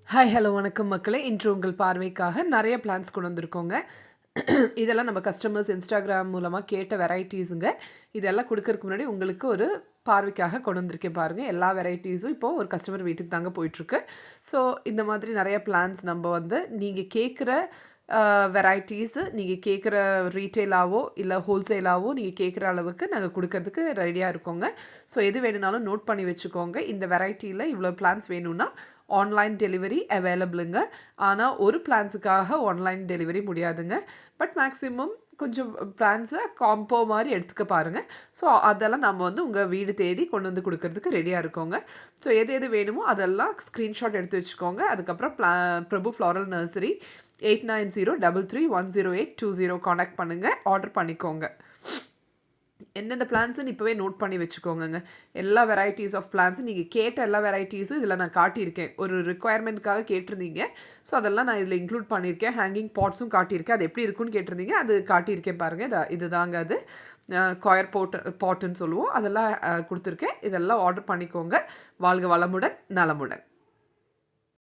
Hi, hello, வணக்கம் மக்களே. இன்று உங்கள் பார்வைக்காக நெறைய பிளான்ஸ் கொண்டு வந்திருக்கோங்க. இதெல்லாம் நம்ம கஸ்டமர்ஸ் Instagram மூலமா கேட்ட வெரைட்டீஸுங்க. இதெல்லாம் குடுக்கறதுக்கு முன்னாடி உங்களுக்கு ஒரு பார்வைக்காக கொண்டு வந்திருக்கேன் பாருங்க. எல்லா வெரைட்டீஸும் இப்போ ஒரு கஸ்டமர் வீட்டுக்கு தாங்க போயிட்டுருக்கு. ஸோ இந்த மாதிரி நெறைய பிளான்ஸ் நம்ப வந்து நீங்க கேட்குற வெரைட்டீஸு நீங்க கேட்குற ரீட்டெயிலாவோ, இல்ல ஹோல்சேலாவோ நீங்க கேட்குற அளவுக்கு நாங்க குடுக்கறதுக்கு ரெடியா இருக்கோங்க. ஸோ எது வேணும்னாலும் நோட் பண்ணி வச்சுக்கோங்க. இந்த வெரைட்டில இவ்வளோ பிளான்ஸ் வேணும்னா ஆன்லைன் டெலிவரி அவைலபிளுங்க. ஆனா, ஒரு பிளான்ஸுக்காக ஆன்லைன் டெலிவரி முடியாதுங்க. பட் மேக்ஸிமம் கொஞ்சம் பிளான்ஸ காம்போ மாரி எடுத்துக்க பாருங்க. ஸோ அதெல்லாம் நம்ம வந்து உங்க வீடு தேடி கொண்டு வந்து குடுக்கறதுக்கு ரெடியா இருக்கோங்க. ஸோ எது எது வேணுமோ அதெல்லாம் ஸ்க்ரீன்ஷாட் எடுத்து வச்சுக்கோங்க. அதுக்கப்புறம் பிரபு ஃப்ளாரல் நர்சரி 8903310820 கான்டாக்ட் பண்ணுங்க. ஆர்டர் பண்ணிக்கோங்க. எந்தெந்த பிளான்ட்ஸ்ன்னு இப்போவே நோட் பண்ணி வச்சுக்கோங்கங்க. எல்லா வெரைட்டீஸ் ஆஃப் பிளான்ட்ஸும் நீங்க கேட்ட எல்லா வெரைட்டீஸும் இதில நான் காட்டியிருக்கேன். ஒரு ரிக்வயர்மெண்ட்க்காக கேட்டிருந்தீங்க. ஸோ அதெல்லாம் நான் இதில இன்க்ளூட் பண்ணியிருக்கேன். ஹேங்கிங் பாட்ஸும் காட்டியிருக்கேன். அது எப்படி இருக்குன்னு கேட்டிருந்தீங்க. அது காட்டியிருக்கேன் பாருங்க. இதுதாங்க அது. கொயர் பாட்டுன்னு சொல்லுவோம். அதெல்லாம் குடுத்துருக்கேன். இதெல்லாம் ஆர்டர் பண்ணிக்கோங்க. வாழ்க வளமுடன், நலமுடன்.